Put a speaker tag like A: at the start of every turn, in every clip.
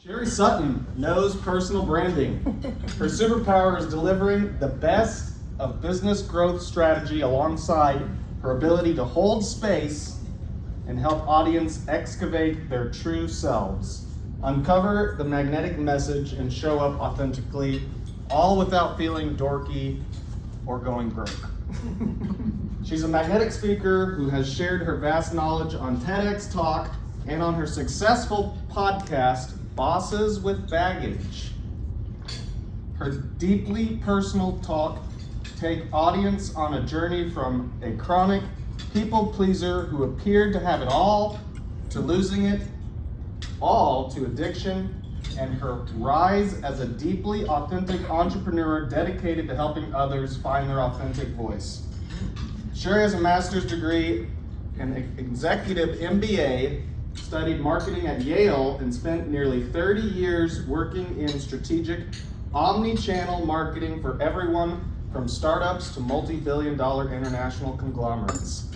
A: Sherry Sutton knows personal branding. Her superpower is delivering the best of business growth strategy alongside her ability to hold space and help audience excavate their true selves, uncover the magnetic message, and show up authentically, all without feeling dorky or going broke. She's a magnetic speaker who has shared her vast knowledge on TEDx Talk and on her successful podcast, Bosses with Baggage. Her deeply personal talk take audience on a journey from a chronic people pleaser who appeared to have it all, to losing it all to addiction, and her rise as a deeply authentic entrepreneur dedicated to helping others find their authentic voice. Sherry has a master's degree and executive MBA, studied marketing at Yale, and spent nearly 30 years working in strategic omni-channel marketing for everyone from startups to multi-billion-dollar international conglomerates.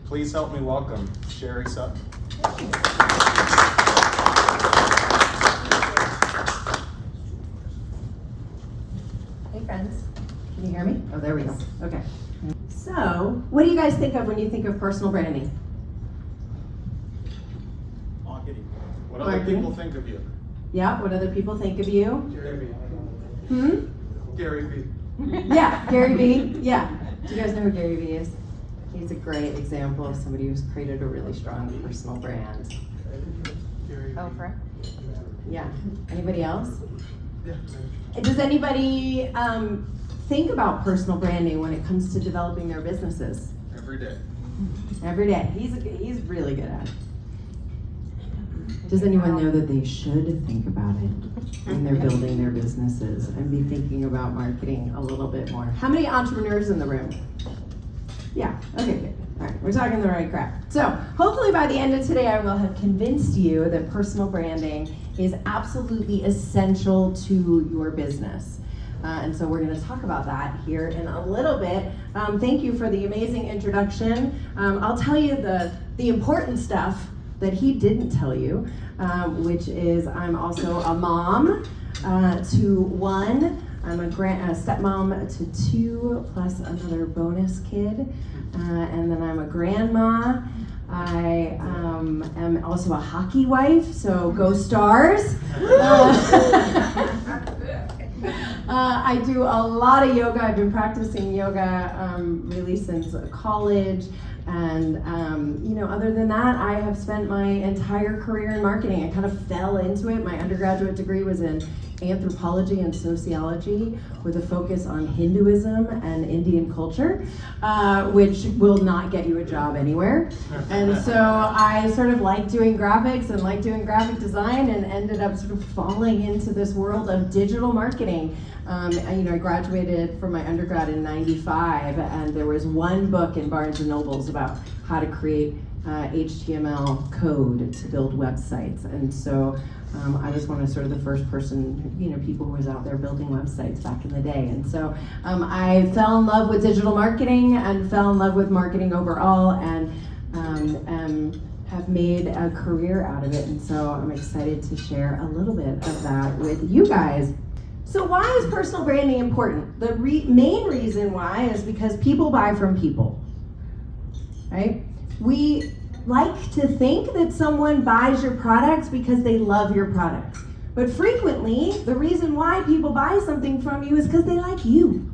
A: Please help me welcome Sherry Sutton.
B: Hey friends, can you hear me? Oh, there we go. Okay. So, what do you guys think of when you think of personal branding?
A: Marketing. What other people think of you?
B: Yeah, what other people think of you?
A: Gary
B: Hmm?
A: Gary V.
B: Yeah, Gary Vee. Yeah. Do you guys know who Gary Vee is? He's a great example of somebody who's created a really strong personal brand.
C: Oprah.
B: Yeah. Anybody else?
A: Yeah.
B: Does anybody think about personal branding when it comes to developing their businesses?
A: Every day.
B: Every day. He's really good at it. Does anyone know that they should think about it when they're building their businesses and be thinking about marketing a little bit more? How many entrepreneurs in the room? Yeah, okay, good. All right, we're talking the right crap. So hopefully by the end of today, I will have convinced you that personal branding is absolutely essential to your business. And so we're going to talk about that here in a little bit. Thank you for the amazing introduction. I'll tell you the important stuff that he didn't tell you, which is I'm also a mom to one. I'm a stepmom to two, plus another bonus kid, and then I'm a grandma. I am also a hockey wife, so go Stars. I do a lot of yoga. I've been practicing yoga really since college. And, other than that, I have spent my entire career in marketing. I kind of fell into it. My undergraduate degree was in anthropology and sociology with a focus on Hinduism and Indian culture, which will not get you a job anywhere. And so I sort of liked doing graphics and liked doing graphic design and ended up sort of falling into this world of digital marketing. I graduated from my undergrad in '95, and there was one book in Barnes & Noble's about how to create HTML code to build websites. And so I was one of sort of the first people who was out there building websites back in the day. And so I fell in love with digital marketing and fell in love with marketing overall, and have made a career out of it. And so I'm excited to share a little bit of that with you guys. So why is personal branding important? The main reason why is because people buy from people, right? We like to think that someone buys your products because they love your products. But frequently, the reason why people buy something from you is because they like you,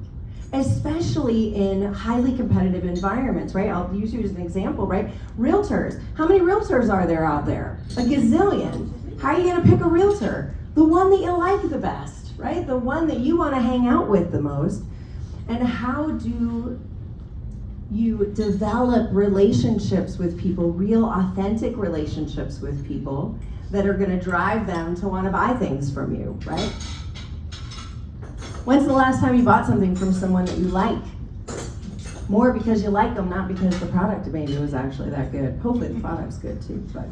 B: especially in highly competitive environments, right? I'll use you as an example, right? Realtors. How many realtors are there out there? A gazillion. How are you gonna pick a realtor? The one that you like the best. Right? The one that you want to hang out with the most. And how do you develop relationships with people, real authentic relationships with people that are going to drive them to want to buy things from you, right? When's the last time you bought something from someone that you like? More because you like them, not because the product maybe was actually that good. Hopefully the product's good too, but.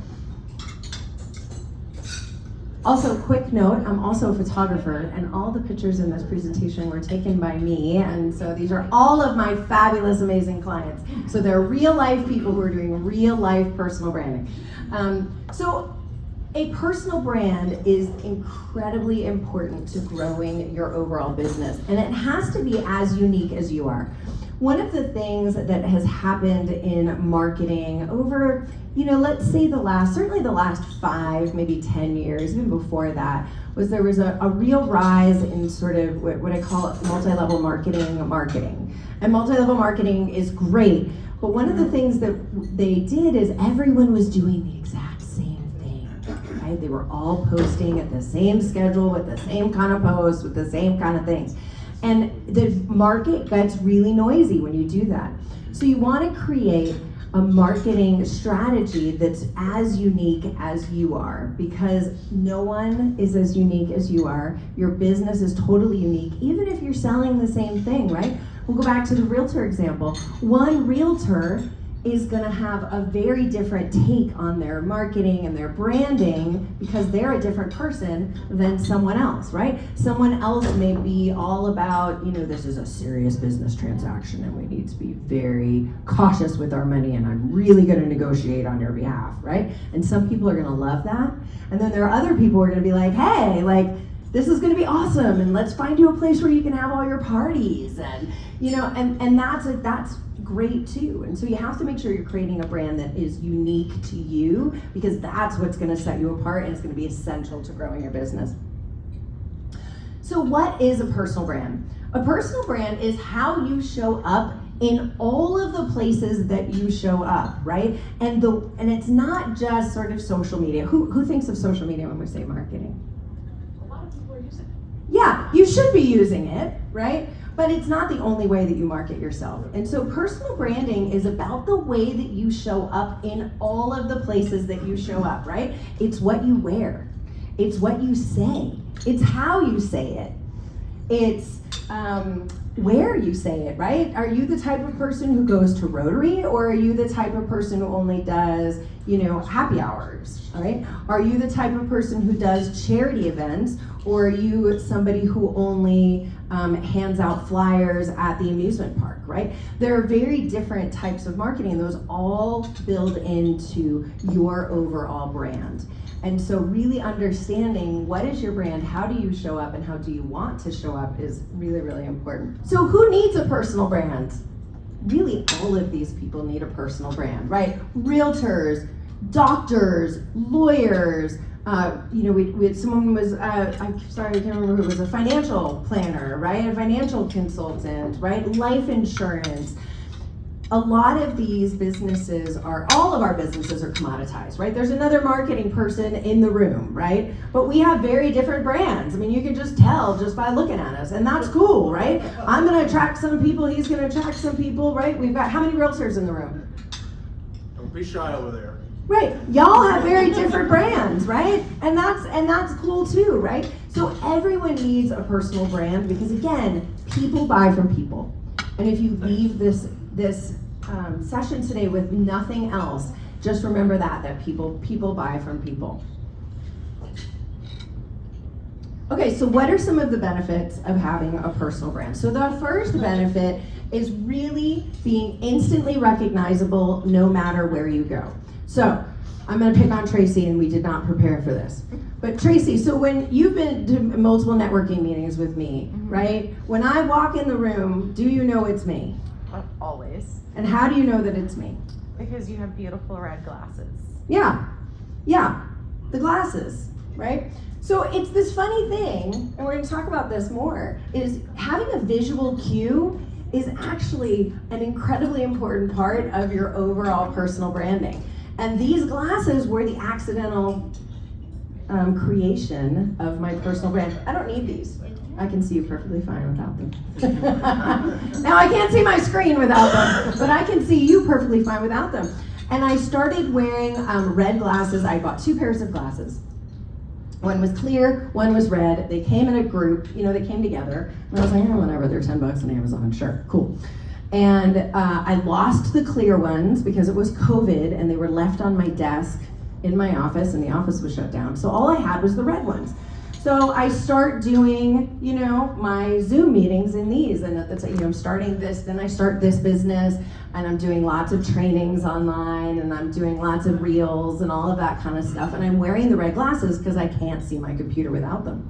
B: Also, quick note, I'm also a photographer, and all the pictures in this presentation were taken by me, and so these are all of my fabulous, amazing clients. So they're real life people who are doing real life personal branding. So a personal brand is incredibly important to growing your overall business, and it has to be as unique as you are. One of the things that has happened in marketing over, let's say certainly the last 5, maybe 10 years, even before that, was there was a real rise in sort of what I call multi-level marketing. And multi-level marketing is great, but one of the things that they did is everyone was doing the exact same thing, right? They were all posting at the same schedule with the same kind of posts, with the same kind of things. And the market gets really noisy when you do that. So you want to create a marketing strategy that's as unique as you are, because no one is as unique as you are. Your business is totally unique, even if you're selling the same thing, right? We'll go back to the realtor example. One realtor is going to have a very different take on their marketing and their branding because they're a different person than someone else, right? Someone else may be all about, this is a serious business transaction and we need to be very cautious with our money and I'm really going to negotiate on your behalf, right? And some people are going to love that. And then there are other people who are going to be like, hey, this is going to be awesome and let's find you a place where you can have all your parties and, and that's great too. And so you have to make sure you're creating a brand that is unique to you, because that's what's going to set you apart and it's going to be essential to growing your business. So what is a personal brand? A personal brand is how you show up in all of the places that you show up, right? And it's not just sort of social media. Who thinks of social media when we say marketing?
C: A lot of people are using it.
B: Yeah, you should be using it, right? But it's not the only way that you market yourself. And so personal branding is about the way that you show up in all of the places that you show up, right? It's what you wear. It's what you say. It's how you say it. It's where you say it, right? Are you the type of person who goes to Rotary, or are you the type of person who only does, happy hours, all right? Are you the type of person who does charity events, or are you somebody who only hands out flyers at the amusement park, right? There are very different types of marketing, and those all build into your overall brand. And so really understanding what is your brand, how do you show up, and how do you want to show up is really, really important. So who needs a personal brand? Really, all of these people need a personal brand, right? Realtors, doctors, lawyers, we had someone who was, I'm sorry, I can't remember who, was a financial planner, right? A financial consultant, right? Life insurance. A lot of these businesses all of our businesses are commoditized, right? There's another marketing person in the room, right? But we have very different brands. I mean, you can just tell just by looking at us, and that's cool, right? I'm gonna attract some people, he's gonna attract some people, right? We've got, how many realtors in the room?
A: Don't be shy over there.
B: Right, y'all have very different brands, right? And that's cool too, right? So everyone needs a personal brand because, again, people buy from people. And if you leave this session today with nothing else, just remember that people buy from people. Okay, so what are some of the benefits of having a personal brand? So the first benefit is really being instantly recognizable no matter where you go. So I'm going to pick on Tracy, and we did not prepare for this. But Tracy, so when you've been to multiple networking meetings with me, right? When I walk in the room, do you know it's me?
C: Always.
B: And how do you know that it's me?
C: Because you have beautiful red glasses.
B: Yeah, the glasses, right? So it's this funny thing, and we're going to talk about this more, is having a visual cue is actually an incredibly important part of your overall personal branding. And these glasses were the accidental creation of my personal brand. I don't need these. I can see you perfectly fine without them. Now I can't see my screen without them, but I can see you perfectly fine without them. And I started wearing red glasses. I bought 2 pairs of glasses. One was clear, one was red. They came in a group, they came together. And I was like, whatever, they're $10 on Amazon, sure, cool. And I lost the clear ones because it was COVID and they were left on my desk in my office and the office was shut down. So all I had was the red ones. So I start doing, my Zoom meetings in these, and I'm starting this, then I start this business. and I'm doing lots of trainings online, and I'm doing lots of reels and all of that kind of stuff, and I'm wearing the red glasses because I can't see my computer without them.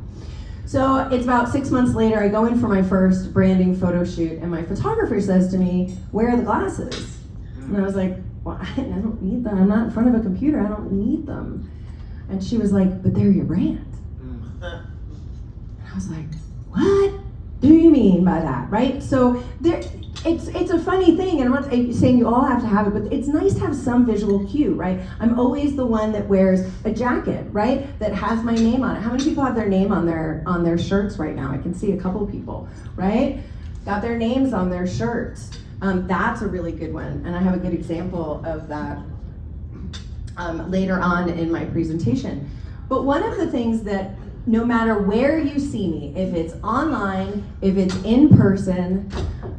B: So it's about 6 months later, I go in for my first branding photo shoot, and my photographer says to me, "Where are the glasses?" And I was like, "Well, I don't need them. I'm not in front of a computer. I don't need them." And she was like, "But they're your brand." And I was like, "What do you mean by that?" Right? So it's a funny thing, and I'm not saying you all have to have it, but it's nice to have some visual cue, right? I'm always the one that wears a jacket, right, that has my name on it. How many people have their name on their shirts right now? I can see a couple people, right? Got their names on their shirts. That's a really good one, and I have a good example of that later on in my presentation. But one of the things that no matter where you see me, if it's online, if it's in person,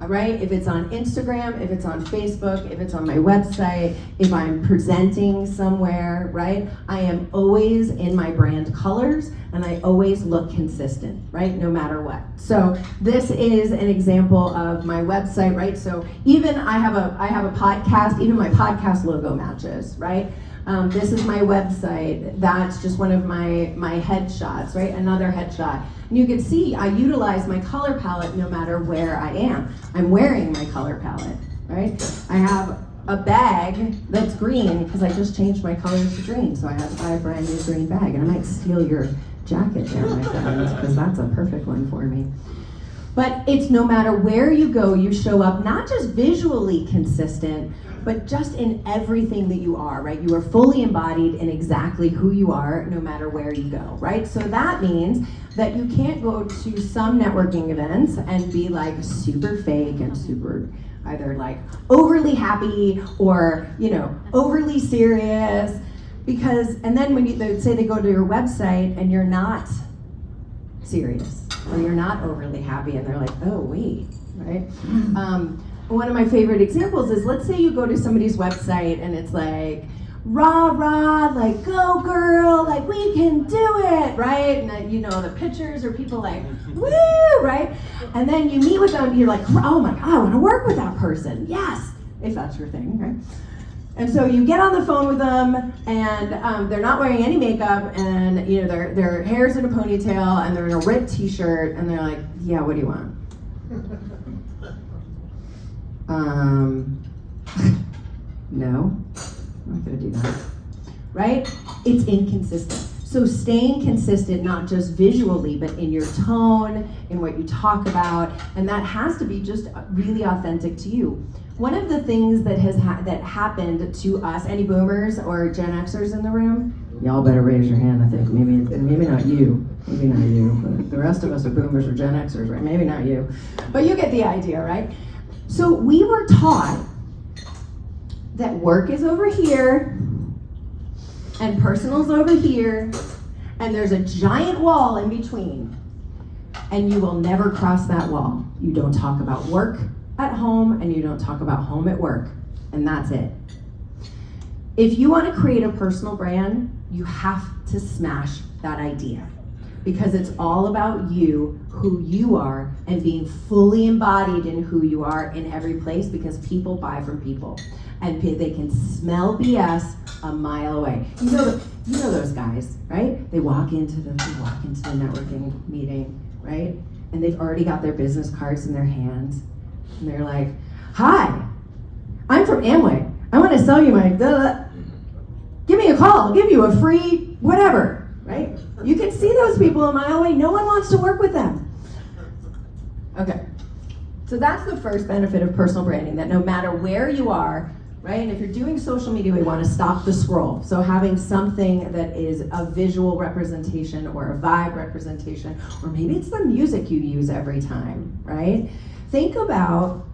B: right? If it's on Instagram, if it's on Facebook, if it's on my website, if I'm presenting somewhere, right? I am always in my brand colors, and I always look consistent, right? No matter what. So this is an example of my website, right? So even I have a podcast, even my podcast logo matches, right? This is my website. That's just one of my headshots, right? Another headshot. And you can see I utilize my color palette no matter where I am. I'm wearing my color palette, right? I have a bag that's green because I just changed my colors to green. So I have a brand new green bag. And I might steal your jacket there, my friends, because that's a perfect one for me. But it's no matter where you go, you show up not just visually consistent, but just in everything that you are, right? You are fully embodied in exactly who you are, no matter where you go, right? So that means that you can't go to some networking events and be like super fake and super either like overly happy or, overly serious, because, and then when they say they go to your website and you're not serious or you're not overly happy, and they're like, oh wait, right? One of my favorite examples is, let's say you go to somebody's website and it's like, rah, rah, like, go girl, like, we can do it, right? And the pictures are people like, woo, right? And then you meet with them and you're like, oh my God, I want to work with that person. Yes, if that's your thing, right? And so you get on the phone with them, and they're not wearing any makeup, and their hair's in a ponytail, and they're in a ripped t-shirt, and they're like, yeah, what do you want? No, I'm not gonna do that, right? It's inconsistent. So staying consistent, not just visually, but in your tone, in what you talk about, and that has to be just really authentic to you. One of the things that has that happened to us, any boomers or Gen Xers in the room? Y'all better raise your hand, I think. Maybe not you, but the rest of us are boomers or Gen Xers, right? Maybe not you, but you get the idea, right? So we were taught that work is over here and personal's over here, and there's a giant wall in between, and you will never cross that wall. You don't talk about work at home, and you don't talk about home at work, and that's it. If you want to create a personal brand, you have to smash that idea, because it's all about you, who you are, and being fully embodied in who you are in every place, because people buy from people, and they can smell BS a mile away. You know those guys, right? They walk into the networking meeting, right? And they've already got their business cards in their hands, and they're like, "Hi, I'm from Amway. I want to sell you my give me a call. I'll give you a free whatever," right? You can see those people a mile away. No one wants to work with them. Okay, so that's the first benefit of personal branding, that no matter where you are, right? And if you're doing social media, we want to stop the scroll. So having something that is a visual representation or a vibe representation, or maybe it's the music you use every time, right? Think about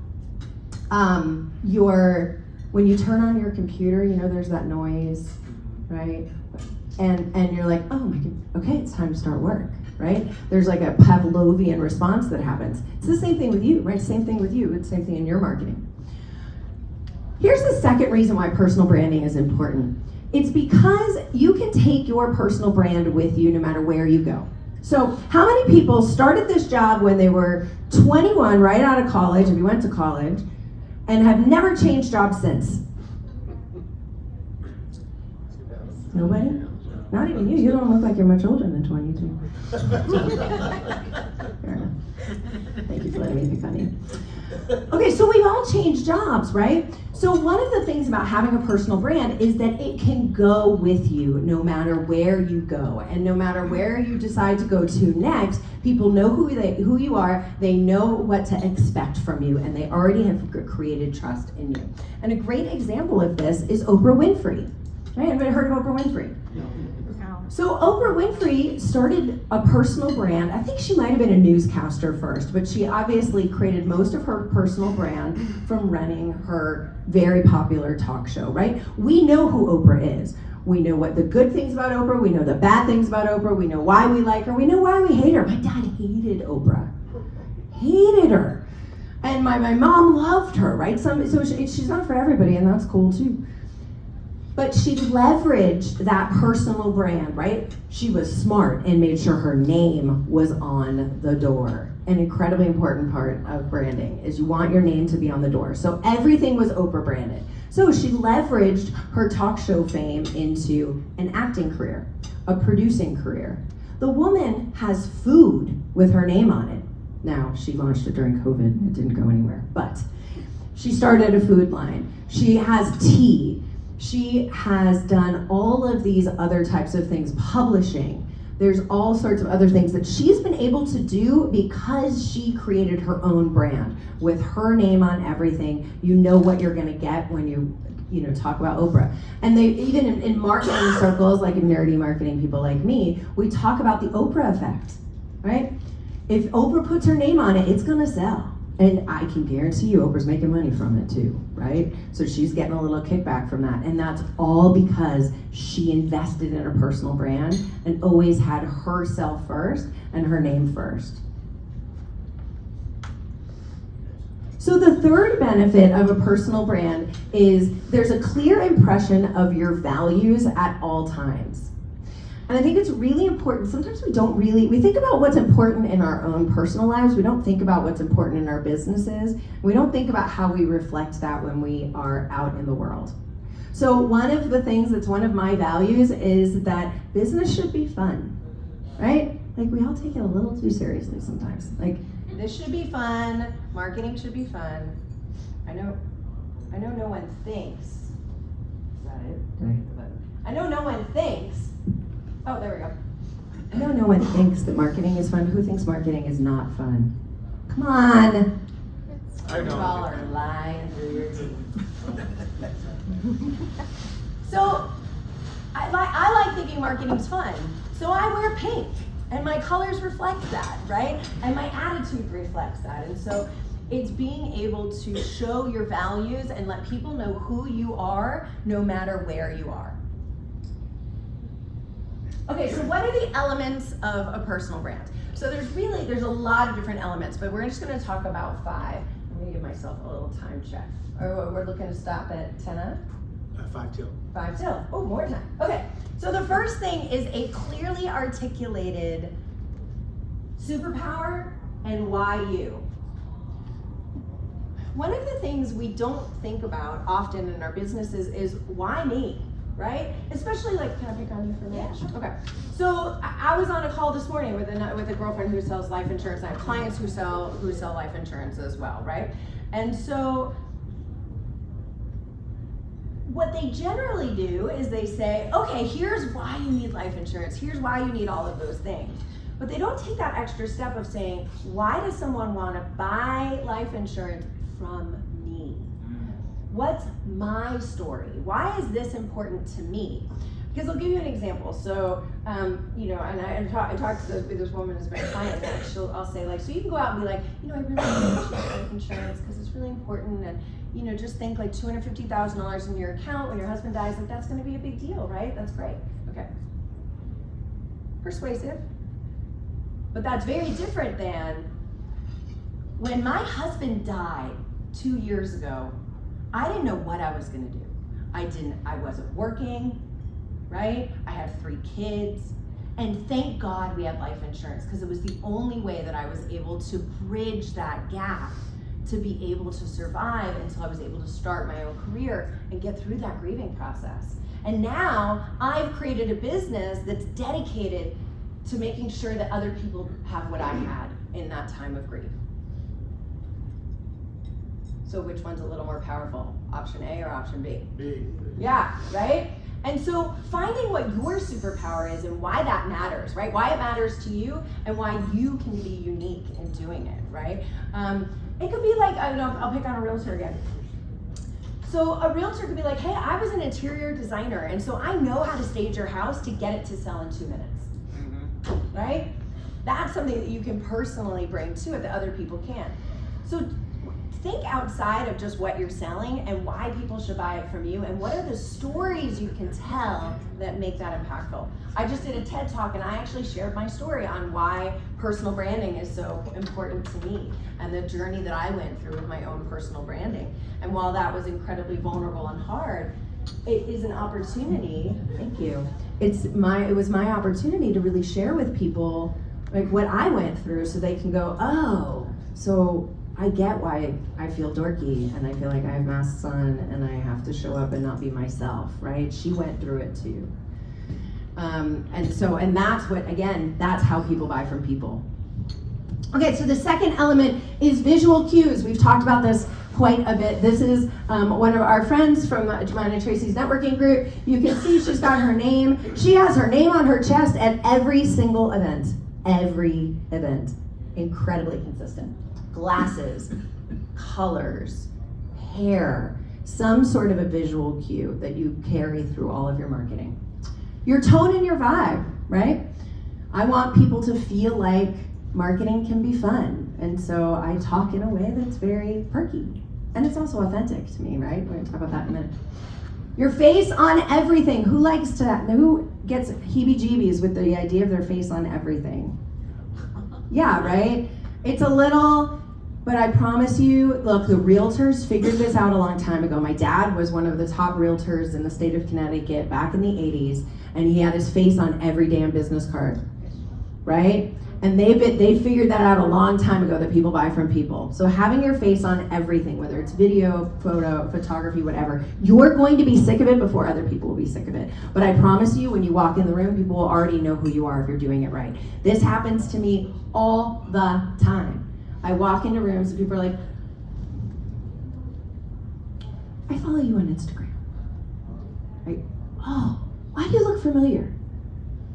B: when you turn on your computer, there's that noise, right? And you're like, oh my God, okay, it's time to start work, right? There's like a Pavlovian response that happens. It's the same thing with you, right? Same thing with you. It's the same thing in your marketing. Here's the second reason why personal branding is important. It's because you can take your personal brand with you no matter where you go. So how many people started this job when they were 21, right out of college, if you went to college, and have never changed jobs since. Nobody? Not even you. You don't look like you're much older than 22. Fair enough. Thank you for letting me pick on you. Okay, so we've all changed jobs, right? So one of the things about having a personal brand is that it can go with you no matter where you go. And no matter where you decide to go to next, people know who you are, they know what to expect from you, and they already have created trust in you. And a great example of this is Oprah Winfrey. Right? Anybody heard of Oprah Winfrey?
C: No.
B: So Oprah Winfrey started a personal brand. I think she might have been a newscaster first, but she obviously created most of her personal brand from running her very popular talk show, right? We know who Oprah is. We know what the good things about Oprah, we know the bad things about Oprah, we know why we like her, we know why we hate her. My dad hated Oprah. Hated her. And my mom loved her, right? She's not for everybody, and that's cool too. But she leveraged that personal brand, right? She was smart and made sure her name was on the door. An incredibly important part of branding is you want your name to be on the door. So everything was Oprah branded. So she leveraged her talk show fame into an acting career, a producing career. The woman has food with her name on it. Now, she launched it during COVID. It didn't go anywhere, but she started a food line. She has tea. She has done all of these other types of things, publishing. There's all sorts of other things that she's been able to do because she created her own brand with her name on everything. You know what you're gonna get when you talk about Oprah. And they even in marketing circles, like in nerdy marketing people like me, we talk about the Oprah effect, right? If Oprah puts her name on it, it's gonna sell. And I can guarantee you Oprah's making money from it too, right? So she's getting a little kickback from that. And that's all because she invested in her personal brand and always had herself first and her name first. So the third benefit of a personal brand is there's a clear impression of your values at all times. And I think it's really important. Sometimes we think about what's important in our own personal lives. We don't think about what's important in our businesses. We don't think about how we reflect that when we are out in the world. So one of the things that's one of my values is that business should be fun, right? Like we all take it a little too seriously sometimes. Like this should be fun, marketing should be fun. I know no one thinks. Is that it? I know no one thinks. Oh, there we go. I know no one thinks that marketing is fun. Who thinks marketing is not fun? Come on.
A: I know.
B: You all are lying through your teeth. So, I like thinking marketing's fun. So I wear pink, and my colors reflect that, right? And my attitude reflects that. And so it's being able to show your values and let people know who you are no matter where you are. Okay, so what are the elements of a personal brand? So there's a lot of different elements, but we're just gonna talk about 5. I'm gonna give myself a little time check. Or we're looking to stop at 10
A: 5 till.
B: 5 till, oh, more time. Okay, so the first thing is a clearly articulated superpower and why you. One of the things we don't think about often in our businesses is why me? Right? Especially like, can I pick on you for a minute? Yeah, sure. Okay. So I was on a call this morning with a girlfriend who sells life insurance. I have clients who sell life insurance as well, right? And so what they generally do is they say, okay, here's why you need life insurance. Here's why you need all of those things. But they don't take that extra step of saying, why does someone want to buy life insurance from me? What's my story? Why is this important to me? Because I'll give you an example. So, and I talked to this woman who's my client, and I'll say like, so you can go out and be like, I really appreciate life insurance because it's really important, and just think like $250,000 in your account when your husband dies, like that's going to be a big deal, right? That's great. Okay. Persuasive, but that's very different than when my husband died 2 years ago. I didn't know what I was gonna do. I wasn't working, right? I had 3 kids, and thank God we had life insurance because it was the only way that I was able to bridge that gap to be able to survive until I was able to start my own career and get through that grieving process. And now I've created a business that's dedicated to making sure that other people have what I had in that time of grief. So which one's a little more powerful? Option A or option B?
A: B.
B: Yeah, right? And so finding what your superpower is and why that matters, right? Why it matters to you and why you can be unique in doing it, right? It could be like, I don't know, I'll pick on a realtor again. So a realtor could be like, hey, I was an interior designer, and so I know how to stage your house to get it to sell in 2 minutes, right? That's something that you can personally bring to it that other people can't. So think outside of just what you're selling and why people should buy it from you, and what are the stories you can tell that make that impactful. I just did a TED Talk and I actually shared my story on why personal branding is so important to me and the journey that I went through with my own personal branding. And while that was incredibly vulnerable and hard, it is an opportunity, thank you. It was my opportunity to really share with people like what I went through so they can go, oh, so I get why I feel dorky and I feel like I have masks on and I have to show up and not be myself, right? She went through it too. And that's what, again, that's how people buy from people. Okay, so the second element is visual cues. We've talked about this quite a bit. This is one of our friends from Jemina and Tracy's networking group. You can see she's got her name. She has her name on her chest at every single event. Every event. Incredibly consistent. Glasses, colors, hair, some sort of a visual cue that you carry through all of your marketing. Your tone and your vibe, right? I want people to feel like marketing can be fun. And so I talk in a way that's very perky. And it's also authentic to me, right? We're gonna talk about that in a minute. Your face on everything. Who likes to, who gets heebie-jeebies with the idea of their face on everything? Yeah, right? It's a little, but I promise you, look, the realtors figured this out a long time ago. My dad was one of the top realtors in the state of Connecticut back in the 80s, and he had his face on every damn business card, right? And they figured that out a long time ago that people buy from people. So having your face on everything, whether it's video, photo, photography, whatever, you're going to be sick of it before other people will be sick of it. But I promise you, when you walk in the room, people will already know who you are if you're doing it right. This happens to me all the time. I walk into rooms and people are like, I follow you on Instagram. Right? Oh, why do you look familiar?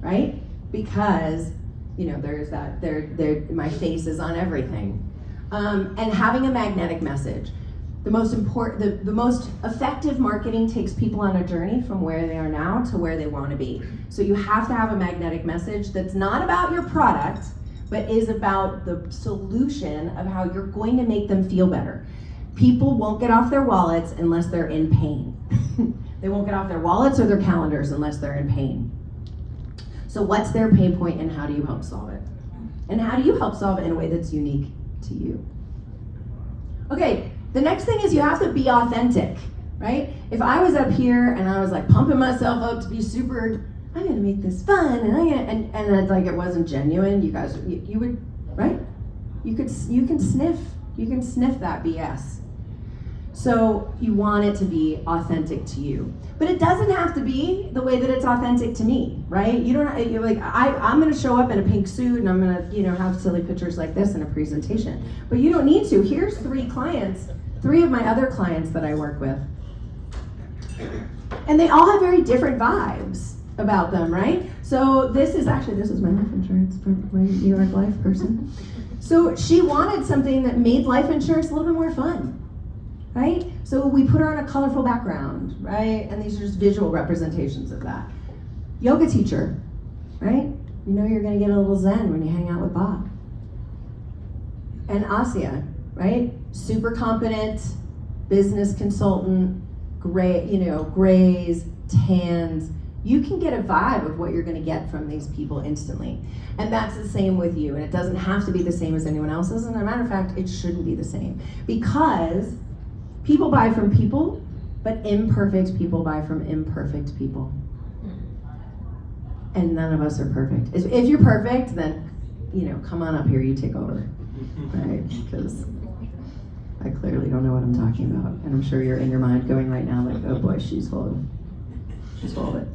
B: Right? Because there's that, my face is on everything. And having a magnetic message. The most important, the most effective marketing takes people on a journey from where they are now to where they want to be. So you have to have a magnetic message that's not about your product, but is about the solution of how you're going to make them feel better. People won't get off their wallets unless they're in pain. They won't get off their wallets or their calendars unless they're in pain. So what's their pain point and how do you help solve it? And how do you help solve it in a way that's unique to you? Okay, the next thing is you have to be authentic, right? If I was up here and I was like pumping myself up to be super, I'm gonna make this fun, and it's like it wasn't genuine, you guys, you would, right? You can sniff that BS. So you want it to be authentic to you. But it doesn't have to be the way that it's authentic to me, right? You're like, I'm gonna show up in a pink suit and I'm gonna, have silly pictures like this in a presentation. But you don't need to. Here's 3 of my other clients that I work with. And they all have very different vibes about them, right? So this is my life insurance for my New York Life person. So she wanted something that made life insurance a little bit more fun. Right? So we put her on a colorful background, right? And these are just visual representations of that. Yoga teacher, right? You're gonna get a little zen when you hang out with Bob. And Asya, right? Super competent, business consultant, grays, tans. You can get a vibe of what you're gonna get from these people instantly. And that's the same with you. And it doesn't have to be the same as anyone else's. And as a matter of fact, it shouldn't be the same. Because people buy from people, but imperfect people buy from imperfect people. And none of us are perfect. If you're perfect, then, come on up here, you take over. Right? Because I clearly don't know what I'm talking about. And I'm sure you're in your mind going right now like, oh boy, she's full of it.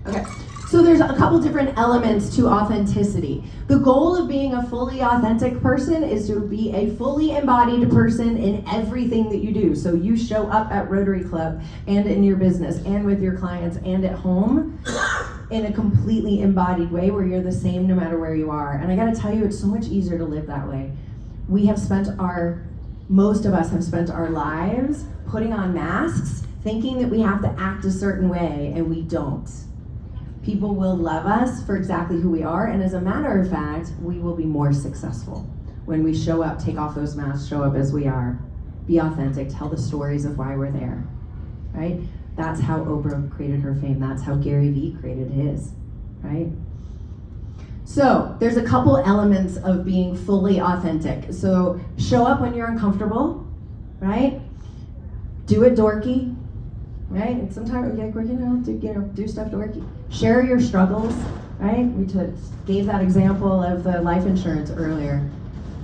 B: Okay, so there's a couple different elements to authenticity. The goal of being a fully authentic person is to be a fully embodied person in everything that you do. So you show up at Rotary Club and in your business and with your clients and at home in a completely embodied way where you're the same no matter where you are. And I gotta tell you, it's so much easier to live that way. Most of us have spent our lives putting on masks, thinking that we have to act a certain way, and we don't. People will love us for exactly who we are, and as a matter of fact, we will be more successful when we show up, take off those masks, show up as we are, be authentic, tell the stories of why we're there, right? That's how Oprah created her fame. That's how Gary Vee created his, right? So there's a couple elements of being fully authentic. So show up when you're uncomfortable, right? Do it dorky, right? And sometimes do stuff dorky. Share your struggles, right? We gave that example of the life insurance earlier.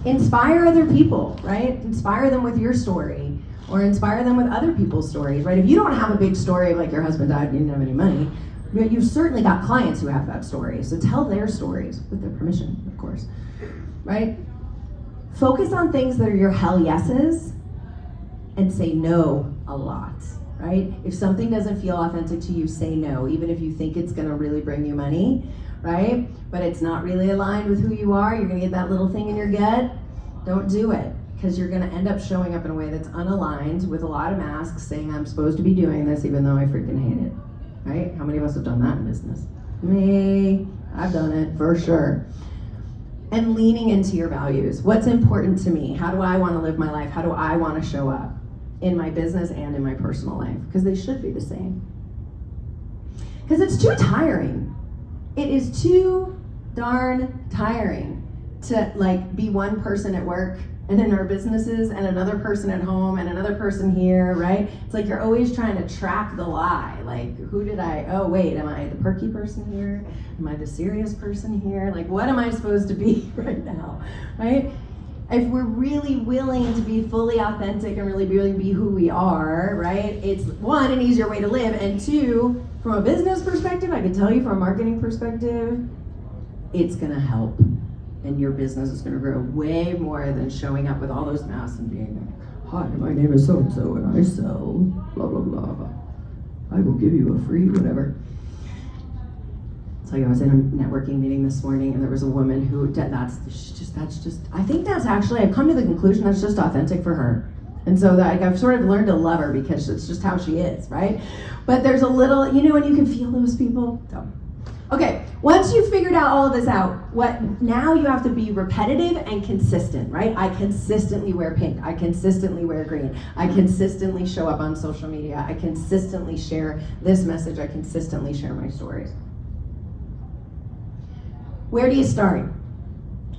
B: Inspire other people, right? Inspire them with your story, or inspire them with other people's stories, right? If you don't have a big story of like your husband died and you didn't have any money, you've certainly got clients who have that story. So tell their stories with their permission, of course, right? Focus on things that are your hell yeses and say no a lot, right? If something doesn't feel authentic to you, say no, even if you think it's gonna really bring you money, right? But it's not really aligned with who you are. You're gonna get that little thing in your gut. Don't do it, because you're gonna end up showing up in a way that's unaligned with a lot of masks saying I'm supposed to be doing this even though I freaking hate it. Right? How many of us have done that in business? Me. I've done it for sure. And leaning into your values. What's important to me? How do I want to live my life? How do I want to show up in my business and in my personal life? Because they should be the same. Because it's too tiring. It is too darn tiring to like be one person at work and in our businesses and another person at home and another person here, right? It's like you're always trying to track the lie. Like, am I the perky person here? Am I the serious person here? Like, what am I supposed to be right now, right? If we're really willing to be fully authentic and really be who we are, right? It's one, an easier way to live, and two, from a business perspective, I can tell you from a marketing perspective, it's gonna help. And your business is going to grow way more than showing up with all those masks and being like, hi, my name is so-and-so and I sell blah, blah, blah. I will give you a free whatever. So I was in a networking meeting this morning and there was a woman who, I've come to the conclusion that's just authentic for her. And so I've sort of learned to love her because it's just how she is, right? But there's a little, and you can feel those people. So. Okay, once you've figured out all of this out, now you have to be repetitive and consistent, right? I consistently wear pink. I consistently wear green. I consistently show up on social media. I consistently share this message. I consistently share my stories. Where do you start?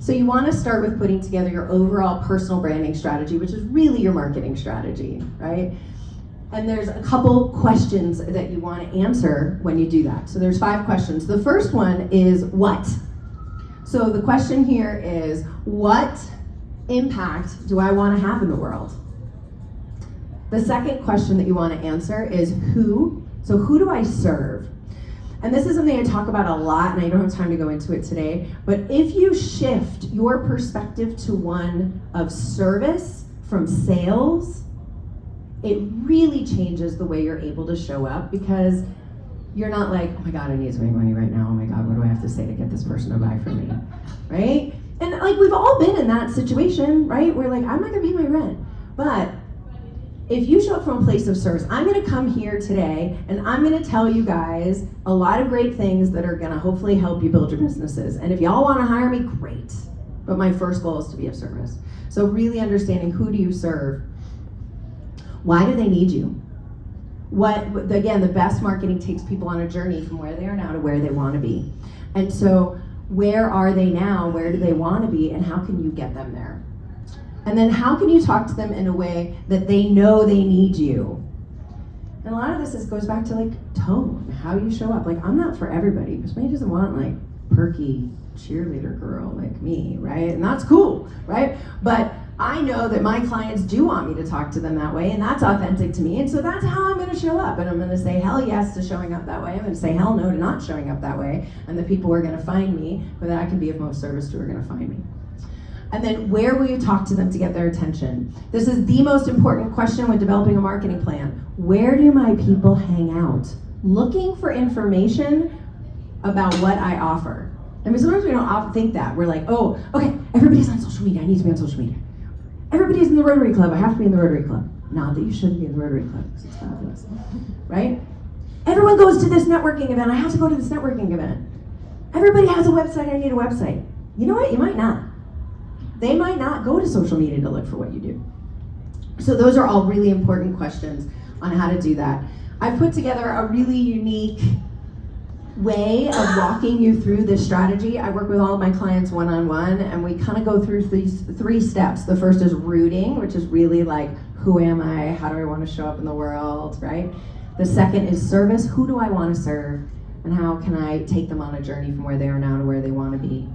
B: So you want to start with putting together your overall personal branding strategy, which is really your marketing strategy, right? And there's a couple questions that you want to answer when you do that. So there's 5 questions. The first one is what? So the question here is, what impact do I want to have in the world? The second question that you want to answer is who? So who do I serve? And this is something I talk about a lot, and I don't have time to go into it today, but if you shift your perspective to one of service from sales, it really changes the way you're able to show up, because you're not like, oh my God, I need to make money right now. Oh my God, what do I have to say to get this person to buy from me, right? And like, we've all been in that situation, right? We're like, I'm not gonna pay my rent. But if you show up from a place of service, I'm gonna come here today and I'm gonna tell you guys a lot of great things that are gonna hopefully help you build your businesses. And if y'all wanna hire me, great. But my first goal is to be of service. So really understanding, who do you serve? Why do they need you? Again, the best marketing takes people on a journey from where they are now to where they want to be. And so where are they now? Where do they want to be? And how can you get them there? And then how can you talk to them in a way that they know they need you? And a lot of this goes back to like tone, how you show up. Like, I'm not for everybody, because somebody doesn't want like perky cheerleader girl like me, right? And that's cool, right? But I know that my clients do want me to talk to them that way, and that's authentic to me, and so that's how I'm gonna show up. And I'm gonna say hell yes to showing up that way. I'm gonna say hell no to not showing up that way. And the people who are gonna find me, who that I can be of most service to, are gonna find me. And then where will you talk to them to get their attention? This is the most important question when developing a marketing plan. Where do my people hang out? Looking for information about what I offer. I mean, sometimes we don't often think that. We're like, oh, okay, everybody's on social media. I need to be on social media. Everybody's in the Rotary Club. I have to be in the Rotary Club. Not that you shouldn't be in the Rotary Club, because it's fabulous, right? Everyone goes to this networking event. I have to go to this networking event. Everybody has a website. I need a website. You know what? You might not. They might not go to social media to look for what you do. So those are all really important questions on how to do that. I've put together a really unique way of walking you through this strategy. I work with all of my clients one-on-one, and we kind of go through these 3 steps. The first is rooting, which is really like, who am I? How do I want to show up in the world, right? The second is service. Who do I want to serve? And how can I take them on a journey from where they are now to where they want to be?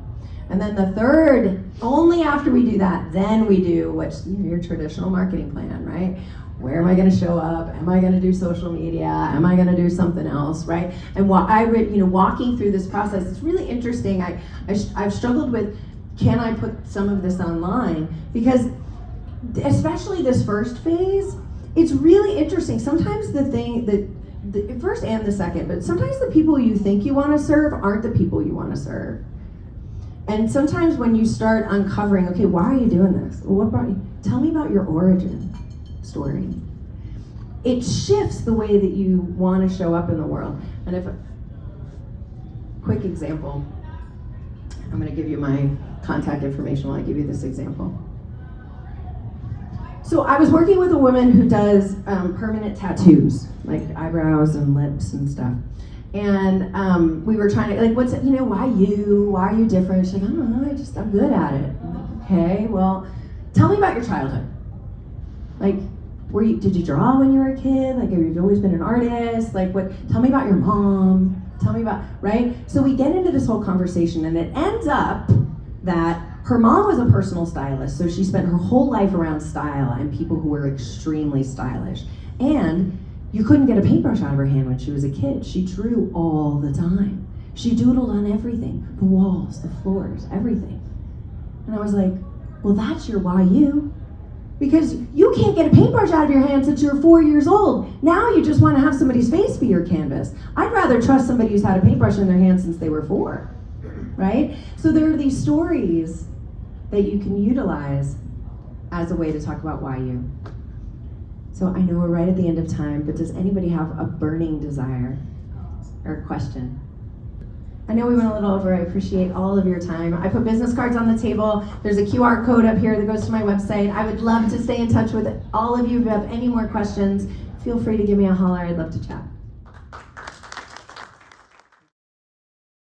B: And then the third, only after we do that, then we do what's your traditional marketing plan, right? Where am I going to show up? Am I going to do social media? Am I going to do something else, right? And walking through this process, it's really interesting. I've struggled with, can I put some of this online? Because especially this first phase, it's really interesting. Sometimes the first and the second, but sometimes the people you think you want to serve aren't the people you want to serve. And sometimes when you start uncovering, okay, why are you doing this? What brought you? Tell me about your origin story. It shifts the way that you want to show up in the world. And quick example, I'm going to give you my contact information while I give you this example. So I was working with a woman who does permanent tattoos, like eyebrows and lips and stuff. And we were trying to, like, why are you different? She's like, I don't know, I'm good at it. I'm like, okay, well, tell me about your childhood. Like, did you draw when you were a kid? Like, have you always been an artist? Like, tell me about your mom. Tell me about, right? So we get into this whole conversation, and it ends up that her mom was a personal stylist, so she spent her whole life around style and people who were extremely stylish. And you couldn't get a paintbrush out of her hand when she was a kid. She drew all the time. She doodled on everything, the walls, the floors, everything. And I was like, well, that's your why you. Because you can't get a paintbrush out of your hand since you're 4 years old. Now you just want to have somebody's face be your canvas. I'd rather trust somebody who's had a paintbrush in their hand since they were 4, right? So there are these stories that you can utilize as a way to talk about why you. So I know we're right at the end of time, but does anybody have a burning desire or a question? I know we went a little over. I appreciate all of your time. I put business cards on the table. There's a QR code up here that goes to my website. I would love to stay in touch with all of you. If you have any more questions, feel free to give me a holler. I'd love to chat.